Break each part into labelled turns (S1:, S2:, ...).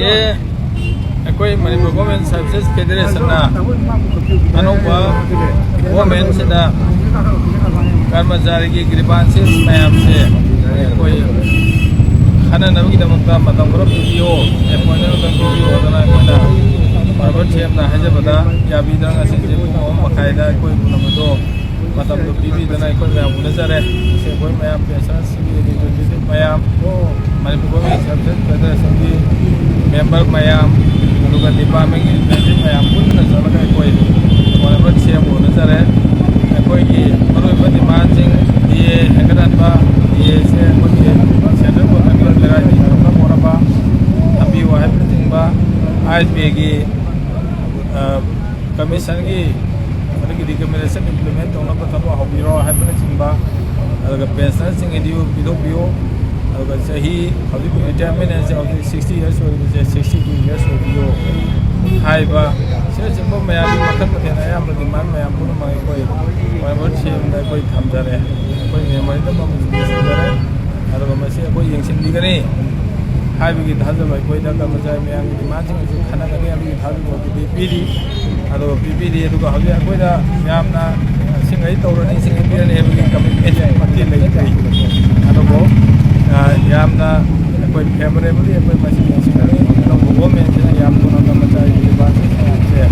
S1: से कोई Manipur government services federation ना अनोबा गवर्नमेंट से दा कर्मचारी की ग्रीवांसेस मैम से कोई खाना नवी की दमकता मतलब ग्रुप वीडियो अपॉइंटमेंट का वीडियो होता है कोई मार्बल शेम ना है जब बता या भी इधर ऐसे जो मकायदा कोई नमतो मतलब तो बीबी इधर कोई मैम नजर है से कोई मैम पैसा सीधी ma'am Manipur government services federation की मेंबर मैम लोग डिपार्टमेंट की मैनेजर मैम कुछ नजर लगा कोई मार्बल शेम हो नजर है कोई की मरुई डिमांड सिंह ये हैकरानबा ये से कोई सेंट्रल गवर्नमेंट लगा दी तो मोरबा अभी वो है प्रतिंबा आईपी की कमीशन की मतलब रिकमेंडेशन इम्प्लीमेंट होना पड़ता है हॉबीरो है प्रतिंबा अगर पेंशन सिंह दियो बिलो बियो अगर सही अभी रिटायरमेंट है जो 60 इयर्स हो गए 62 इयर्स हो बियो हाई बा से जब मैं अभी मखन में ना या मतलब डिमांड में आपको ना कोई बहुत सी कोई थम जा रहे कोई मेमोरी तो मैं अगर मैं से कोई यंगसिन भी करे हाई भी धाल भाई कोई दर कर्मचारी में आगे डिमांड से खाना करने अभी धाल को बीपीडी अगर बीपीडी तो का हो गया कोई दा यामना सिंगई तौरनी सिंगई भी ने भी कमिटमेंट है मत ले गई अगर वो यामना कोई फेवरेबल है कोई मशीन सिंगई तो वो में से याम को ना कर्मचारी की बात से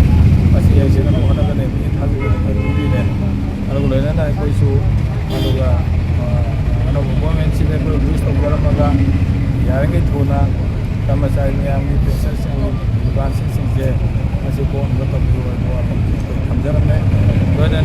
S1: मशीन ऐसे ना होना करने भी धाल को भी है अगर लेना ना कोई सो अगर वो में से कोई रूल्स वगैरह मगा यार के थोड़ा कर्मचारी में आगे पेशेंट से दुकान से चीज़ें ऐसे कौन मतलब जो है वो अपन समझ रहे हैं